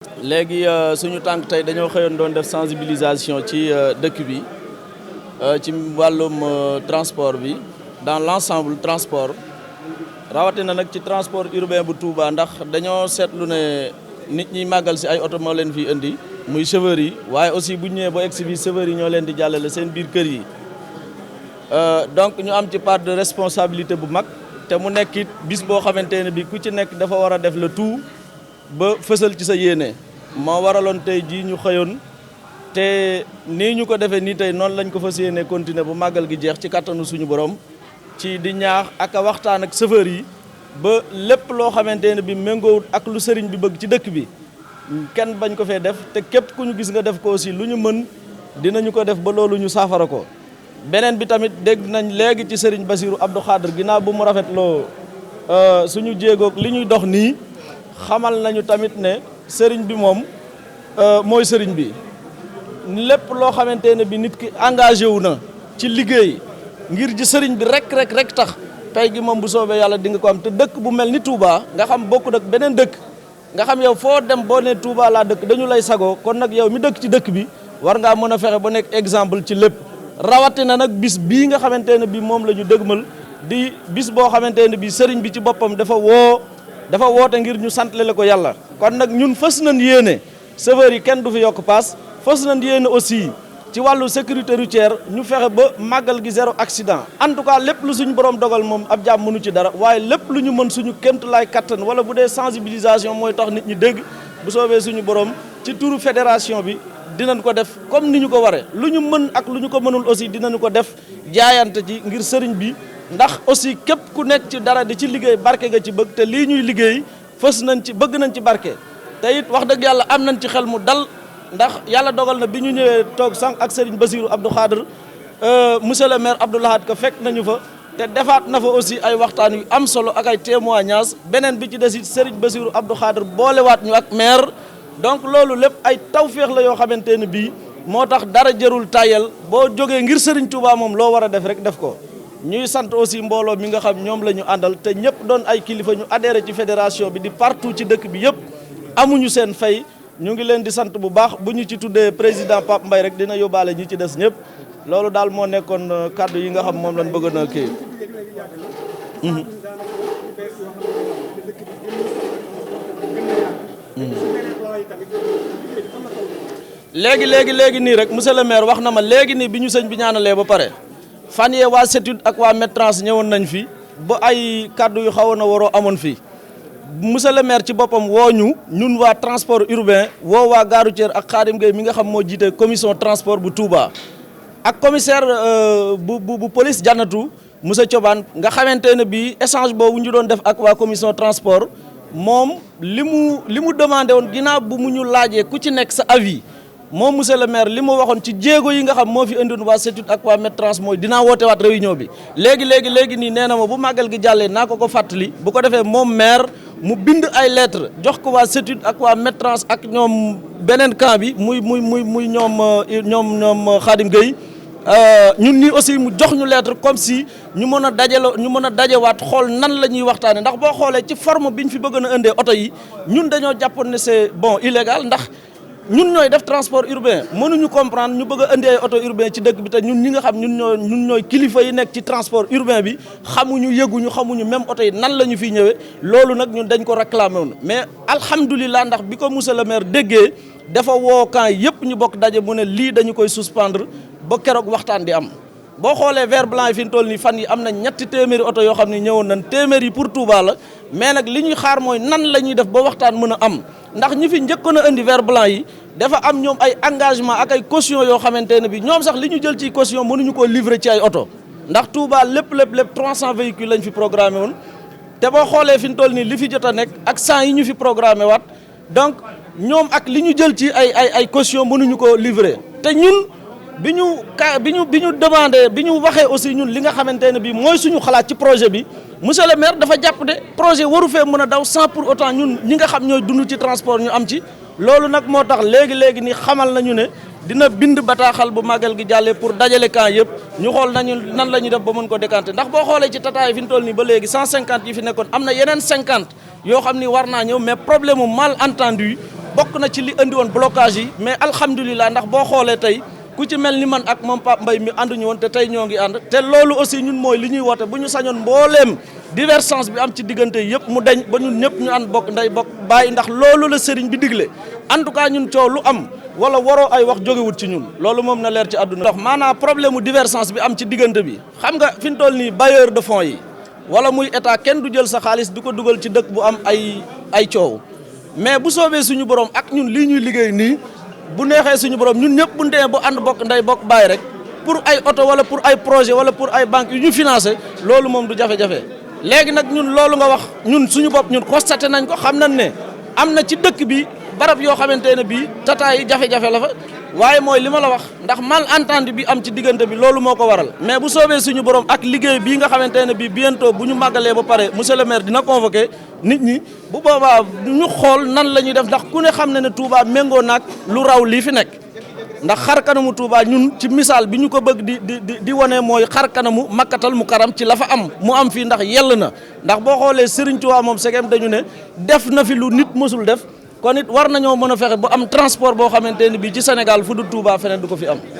léegi suñu tànk tey dañoo xëyoon doon def sensibilisation ci dëkk bi ci wàllum transport bi dans l'ensemble transport rawatina nag ci transport urbain bu Touba ndax dañoo seetlu ne nit ñi màggal si ay oto moo leen fi indi muy chauffeurs yi waaye aussi bu ñu ñëwee ba egsi bi chauffeurs yi ñoo leen di jàllale seen biir kër yi donc ñu am ci part de responsabilité bu mag te mu nekk it bis boo xamante ne bi ku ci nekk dafa war a def le tout ba fësal ci sa yéene moo waraloon tey jii ñu xëyoon te nii ñu ko defee nii tey noonu lañ ko fas yéene continuer bu màggal gi jeex ci kattanu suñu borom ci di ñaax ak a waxtaan ak chauffeur yi ba lépp loo xamante ne bi méngoowut ak lu sëriñ bi bëgg ci dëkk bi kenn bañ ko fee def te képp ku ñu gis nga def ko aussi lu ñu mën dinañu ko def ba loolu ñu saafara ko. beneen bi tamit dégg nañ léegi ci sëriñ Bassirou Abdou Khadre ginnaaw bu mu rafetloo suñu jéegoog li ñuy dox nii xamal nañu tamit ne sëriñ bi moom mooy sëriñ bi lépp loo xamante ne bi nit ki engagé wu na ci liggéey ngir ji sëriñ bi rek tax tey gi moom bu soobee yàlla di nga ko am te dëkk bu mel ni Touba nga xam bokkut ak beneen dëkk nga xam yow foo dem boo ne Touba laa dëkk dañu lay sagoo kon nag yow mi dëkk ci dëkk bi war ngaa mën a fexe ba nekk exemple ci lépp rawatina nag bis bii nga xamante ne bi moom la ñu dëgmal di bis boo xamante ne bi sëriñ bi ci boppam dafa woote ngir ñu santlele ko yàlla kon nag ñun fës nañ yéene chauffeur yi kenn du fi yokk paas fës nañ yéene aussi ci wàllu sécurité routière ñu fexe ba màggal gi zéro accident en tout cas lépp lu suñu borom dogal moom ab jaam mënu ci dara waaye lépp lu ñu mën suñu kéemtulaay kattan wala bu dee sensibilisation mooy tax nit ñi dégg bu soobee suñu borom ci turu fédération bi dinañ ko def comme ni ñu ko waree lu ñu mën ak lu ñu ko mënul aussi dinañu ko def jaayante ci ngir sëriñ bi ndax aussi képp ku nekk ci dara di ci liggéey barke nga ci bëgg te lii ñuy liggéey fës nañ ci bëgg nañ ci barke te it wax dëgg yàlla am nañ ci xel mu dal ndax yàlla dogal na bi ñu ñëwee toog sànq ak Serigne Bassirou Abdou Khadre monsieur le maire Abdou Lahad Ka fekk nañu fa te defaat na fa aussi ay waxtaan yu am solo ak ay témoignages beneen bi ci des it Serigne Bassirou Abdou Khadre boolewaat ñu ak maire donc loolu lépp ay tawféex la yoo xamante ne bii moo tax dara jërul tayel boo jógee ngir Serigne Touba moom loo war a def rek def ko ñuy sant aussi mbooloo mi nga xam ñoom la ñu àndal te ñëpp doon ay kilifa ñu adhéré ci fédération bi di partout ci dëkk bi yëpp amuñu seen fay ñu ngi leen di sant bu baax bu ñu ci tuddee président Pape Mbaye rek dina yóbbaale ñi ci des ñëpp loolu daal moo nekkoon kàddu yi nga xam moom lañ bëgg na kii. léegi nii rek monsieur le maire wax na ma léegi nii bi ñu sëñ bi ñaanalee ba pare fan yee waa CETUD ak waa Métrans ñëwoon nañ fi ba ay kàddu yu xawoon a waroo amoon fii. monsieur le maire ci boppam woo ñu ñun waa transport urbain woo waa gare routière ak Khadim Gueye mi nga xam moo jiite commission transport bu Touba ak commissaire bu police jannatu monsieur Thioban nga xamante ne bii échange boobu ñu doon def ak waa commission transport moom li mu demandé woon ginnaaw bu mu ñu laajee ku ci nekk sa avis moom monsieur le maire li mu waxoon ci jéego yi nga xam moo fi indiwoon waa CETUD ak waa Métrans mooy dinaa woote waat réunion bi léegi nii nee na ma bu màggal gi jàllee naa ko fàttali bu ko defee moom maire mu bind ay lettre jox ko waa CETUD ak waa Métrans ak ñoom beneen camp bi muy ñoom Khadim Gueye ñun nii aussi mu jox ñu lettre comme si ñu mën a dajewaat xool nan la ñuy waxtaane ndax boo xoolee ci forme bi ñu fi bëgg na indee oto yi ñun dañoo jàppoon ne c'est bon illégal ndax ñun ñooy def transport urbain mënuñu comprendre ñu bëgg a indi ay auto urbain ci dëkk bi te ñun ñi nga xam ñun ñooy kilifa yi nekk ci transport urbain bi xamuñu xamuñu même oto yi nan la ñu fiy ñëwee loolu nag ñun dañ ko réclamé woon mais alhamdulilah ndax bi ko monsieur le maire déggee dafa woo camp yëpp ñu bokk daje mu ne lii dañu koy suspendre ba keroog waxtaan di am boo xoolee vert blanc yi fi ñu toll nii fan yi am na ñetti téeméeri oto yoo xam ne ñëwoon nañ téeméer yi pour Touba la mais nag li ñuy xaar mooy nan la ñuy def ba waxtaan mën a am ndax ñi fi njëkkoon a indi vert blanc yi dafa am ñoom ay engagement ak ay caution yoo xamante ne bi ñoom sax li ñu jël ci caution mënuñu koo livrer ci ay oto ndax Touba lépp 300 véhicules lañ fi programmé woon te boo xoolee fi ñu toll nii li fi jot a nekk ak 100 yi ñu fi programmé waat donc ñoom ak li ñu jël ci ay caution mënuñu ko livrer te ñun bi ñu demandé bi ñu waxee aussi ñun li nga xamante ne bi mooy suñu xalaat ci projet bi monsieur le maire dafa jàpp de projet waru fee mën a daw sans pour autant ñun ñi nga xam ñooy dund ci transport ñu am ci loolu nag moo tax léegi ni xamal nañu ne dina bind bataaxal bu màggal gi jàllee pour dajale camp yëpp ñu xool nañu nan la ñuy def ba mën ko décanter ndax boo xoolee ci tataay fi ñu toll nii ba léegi 150 yi fi nekkoon am na yeneen 50 yoo xam ni war naa ñëw mais problème mu malentendu bokk na ci li andi woon blocage yi mais alhamdulilah ndax boo xoolee tey ku ci mel ni man ak moom Pape Mbaye mi ànduñu woon te tey ñoo ngi ànd te loolu aussi ñun mooy li ñuy woote bu ñu sañoon mbooleem divergence bi am ci diggante yëpp mu deñ ba ñun ñëpp ñu ànd bokk ndey bokk bàyyi ndax loolu la sëriñ bi digle en tout cas ñun coow lu am wala waroo ay wax jógewut ci ñun loolu moom na leer ci àdduna ndox maanaam problème mu divergence bi am ci diggante bi xam nga fi ñu toll nii bailleur de fonds yi wala muy état kenn du jël sa xaalis di ko dugal ci dëkk bu am ay coow mais bu soobee suñu borom ak ñun lii ñuy liggéey nii bu neexee suñu borom ñun ñëpp bu ndee bu ànd bokk ndey bokk bàyyi rek pour ay oto wala pour ay projet wala pour ay banques yu ñu financé loolu moom du jafe-jafe léegi nag ñun loolu nga wax ñun suñu bopp ñun constaté nañ ko xam nañ ne am na ci dëkk bi barab yoo xamante ne bii tata yi jafe-jafe la fa waaye mooy li ma la wax ndax malentendu bi am ci diggante bi loolu moo ko waral mais bu soobee suñu borom ak liggéey bii nga xamante ne bii bientôt bu ñu màggalee ba pare monsieur le maire dina convoqué nit ñi bu boobaa ñu xool nan la ñuy def ndax ku ne xam ne ne Touba méngoo naag lu raw lii fi nekk ndax xar kanamu Touba ñun ci misaal bi ñu ko bëgg di wane mooy xar kanamu makkatal mu karam ci la fa am mu am fii ndax yell na ndax boo xoolee Serigne Touba moom segem dañu ne def na fi lu nit mësul def kon it war nañoo mën a fexe ba am transport boo xamante ne bii ci Sénégal fu du Touba feneen du ko fi am.